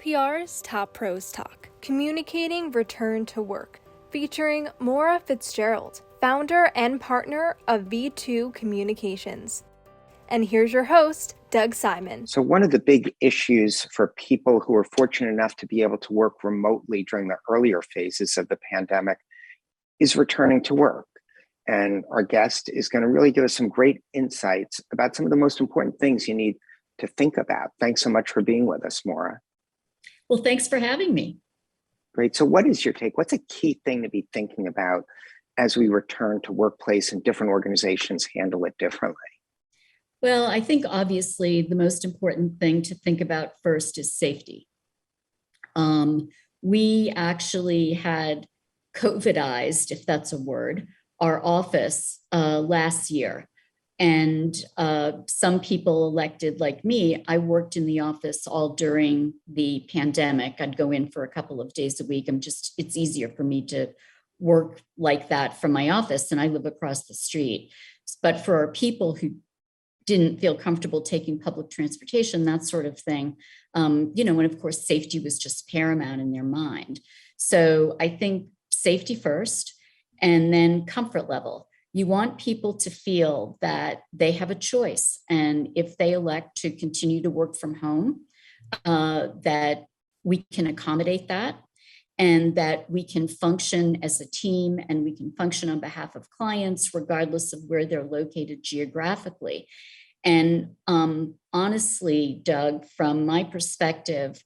NPR's Top Pros Talk, Communicating Return to Work, featuring Maura FitzGerald, founder and partner of V2 Communications. And here's your host, Doug Simon. So one of the big issues for people who are fortunate enough to be able to work remotely during the earlier phases of the pandemic is returning to work. And our guest is going to really give us some great insights about some of the most important things you need to think about. Thanks so much for being with us, Maura. Well, thanks for having me. Great. So what is your take? What's a key thing to be thinking about as we return to workplace and different organizations handle it differently? Well, I think obviously the most important thing to think about first is safety. We actually had COVIDized, if that's a word, our office last year. And some people elected, like me, I worked in the office all during the pandemic. I'd go in for a couple of days a week. It's easier for me to work like that from my office, and I live across the street. But for our people who didn't feel comfortable taking public transportation, that sort of thing, and of course, safety was just paramount in their mind. So I think safety first, and then comfort level. You want people to feel that they have a choice. And if they elect to continue to work from home, that we can accommodate that, and that we can function as a team, and we can function on behalf of clients, regardless of where they're located geographically. And honestly, Doug, from my perspective,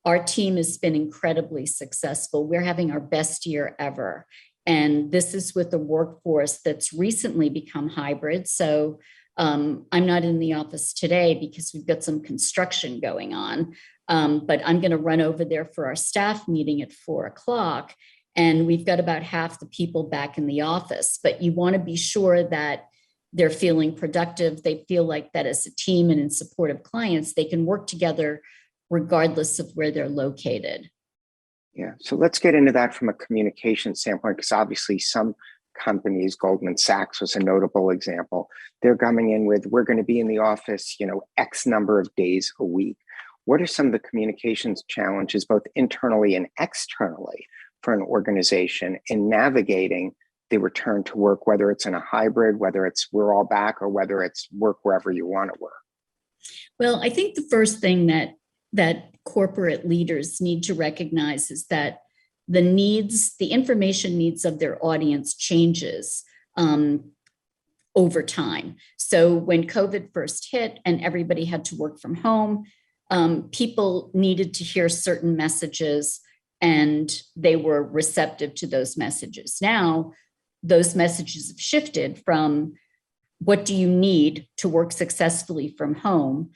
our team has been incredibly successful. We're having our best year ever. And this is with a workforce that's recently become hybrid. So I'm not in the office today because we've got some construction going on. But I'm going to run over there for our staff meeting at 4:00. And we've got about half the people back in the office. But you want to be sure that they're feeling productive. They feel like that as a team and in support of clients, they can work together regardless of where they're located. Yeah, so let's get into that from a communication standpoint, because obviously some companies, Goldman Sachs was a notable example, they're coming in with, we're going to be in the office, X number of days a week. What are some of the communications challenges, both internally and externally, for an organization in navigating the return to work, whether it's in a hybrid, whether it's we're all back, or whether it's work wherever you want to work? Well, I think the first thing that corporate leaders need to recognize is that the information needs of their audience changes over time. So when COVID first hit and everybody had to work from home, people needed to hear certain messages, and they were receptive to those messages. Now, those messages have shifted from what do you need to work successfully from home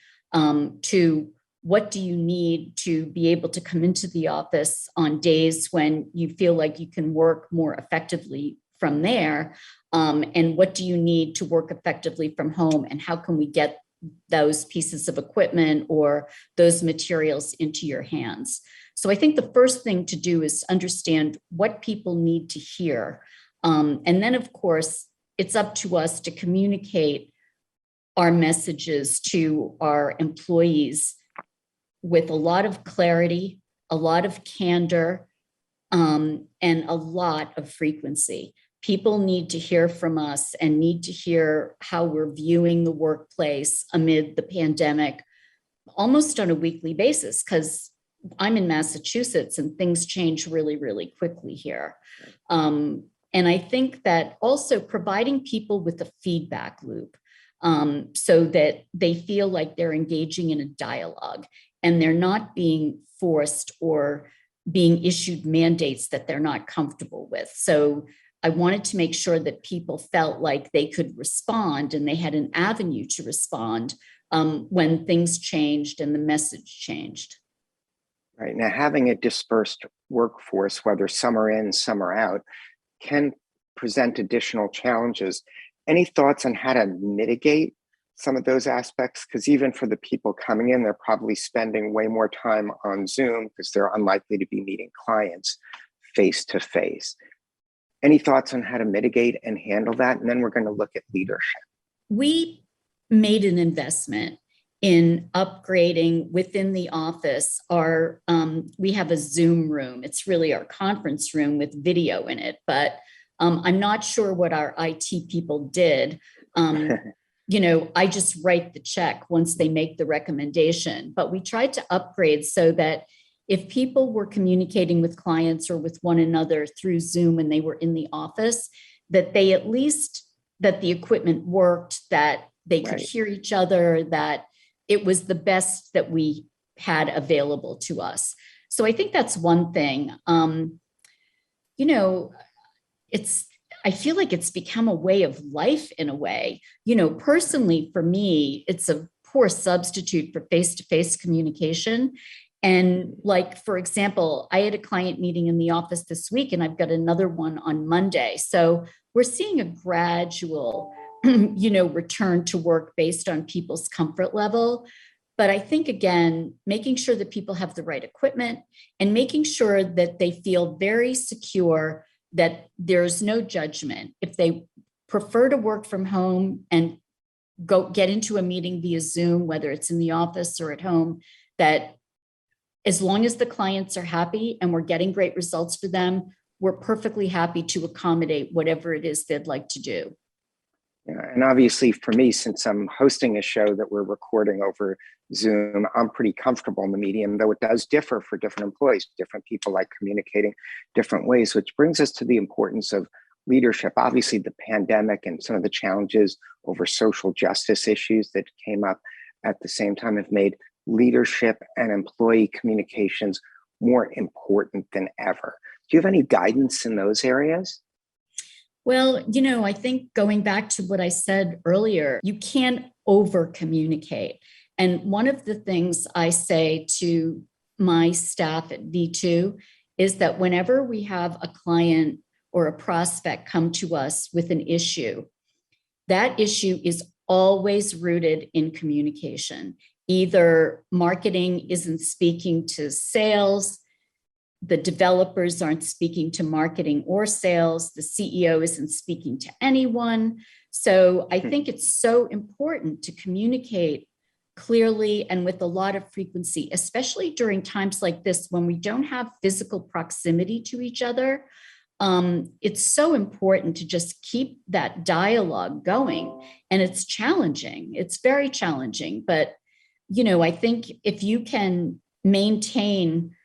to what do you need to be able to come into the office on days when you feel like you can work more effectively from there? And what do you need to work effectively from home? And how can we get those pieces of equipment or those materials into your hands? So I think the first thing to do is understand what people need to hear. And then, of course, it's up to us to communicate our messages to our employees with a lot of clarity, a lot of candor, and a lot of frequency. People need to hear from us and need to hear how we're viewing the workplace amid the pandemic almost on a weekly basis, because I'm in Massachusetts and things change really, really quickly here. And I think that also providing people with a feedback loop so that they feel like they're engaging in a dialogue, and they're not being forced or being issued mandates that they're not comfortable with. So I wanted to make sure that people felt like they could respond and they had an avenue to respond when things changed and the message changed. Right. Now, having a dispersed workforce, whether some are in, some are out, can present additional challenges. Any thoughts on how to mitigate some of those aspects? Because even for the people coming in, they're probably spending way more time on Zoom because they're unlikely to be meeting clients face to face. Any thoughts on how to mitigate and handle that? And then we're going to look at leadership. We made an investment in upgrading within the office our, we have a Zoom room. It's really our conference room with video in it, but I'm not sure what our IT people did. I just write the check once they make the recommendation, but we tried to upgrade so that if people were communicating with clients or with one another through Zoom and they were in the office, that they at least, that the equipment worked, that they could hear each other, that it was the best that we had available to us. So I think that's one thing. I feel like it's become a way of life in a way. Personally, for me, it's a poor substitute for face-to-face communication. And like, for example, I had a client meeting in the office this week, and I've got another one on Monday. So we're seeing a gradual return to work based on people's comfort level. But I think, again, making sure that people have the right equipment and making sure that they feel very secure, that there's no judgment. If they prefer to work from home and go get into a meeting via Zoom, whether it's in the office or at home, that as long as the clients are happy and we're getting great results for them, we're perfectly happy to accommodate whatever it is they'd like to do. Yeah, and obviously for me, since I'm hosting a show that we're recording over Zoom, I'm pretty comfortable in the medium, though it does differ for different employees. Different people like communicating different ways, which brings us to the importance of leadership. Obviously, the pandemic and some of the challenges over social justice issues that came up at the same time have made leadership and employee communications more important than ever. Do you have any guidance in those areas? Well, I think going back to what I said earlier, you can't over communicate. And one of the things I say to my staff at V2 is that whenever we have a client or a prospect come to us with an issue, that issue is always rooted in communication. Either marketing isn't speaking to sales, the developers aren't speaking to marketing or sales, the CEO isn't speaking to anyone. So I think it's so important to communicate clearly and with a lot of frequency, especially during times like this when we don't have physical proximity to each other. It's so important to just keep that dialogue going. And it's challenging. It's very challenging. But, I think if you can maintain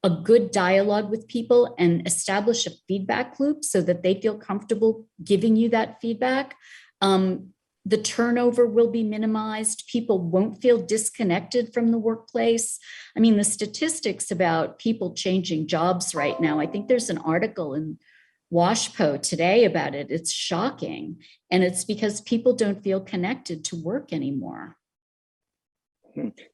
a good dialogue with people and establish a feedback loop so that they feel comfortable giving you that feedback, the turnover will be minimized. People won't feel disconnected from the workplace. I mean, the statistics about people changing jobs right now, I think there's an article in WashPo today about it. It's shocking. And it's because people don't feel connected to work anymore.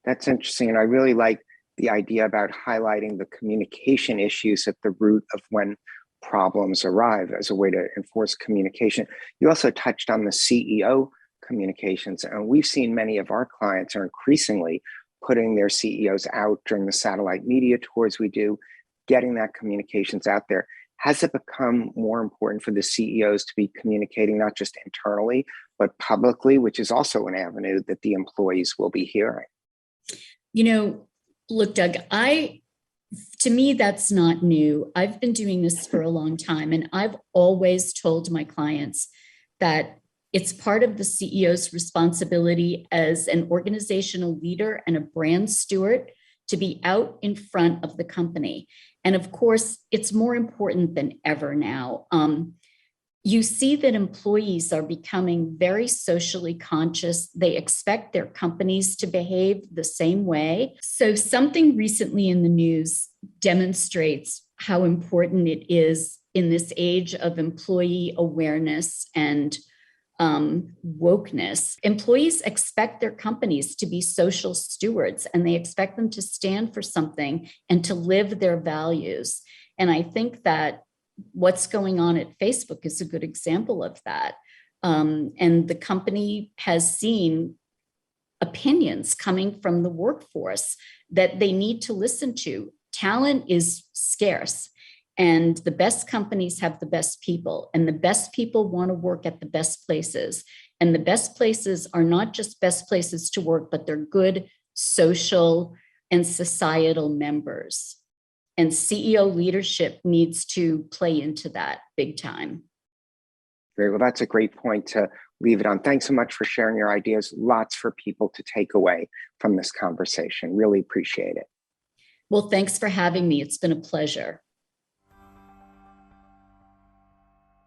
That's interesting. And I really like the idea about highlighting the communication issues at the root of when problems arrive as a way to enforce communication. You also touched on the CEO communications, and we've seen many of our clients are increasingly putting their CEOs out during the satellite media tours we do, getting that communications out there. Has it become more important for the CEOs to be communicating not just internally, but publicly, which is also an avenue that the employees will be hearing? Look, Doug, to me, that's not new. I've been doing this for a long time, and I've always told my clients that it's part of the CEO's responsibility as an organizational leader and a brand steward to be out in front of the company. And of course, it's more important than ever now. You see that employees are becoming very socially conscious. They expect their companies to behave the same way. So something recently in the news demonstrates how important it is in this age of employee awareness and wokeness. Employees expect their companies to be social stewards, and they expect them to stand for something and to live their values. And I think that what's going on at Facebook is a good example of that. And the company has seen opinions coming from the workforce that they need to listen to. Talent is scarce, and the best companies have the best people, and the best people want to work at the best places. And the best places are not just best places to work, but they're good social and societal members. And CEO leadership needs to play into that big time. Great. Well, that's a great point to leave it on. Thanks so much for sharing your ideas. Lots for people to take away from this conversation. Really appreciate it. Well, thanks for having me. It's been a pleasure.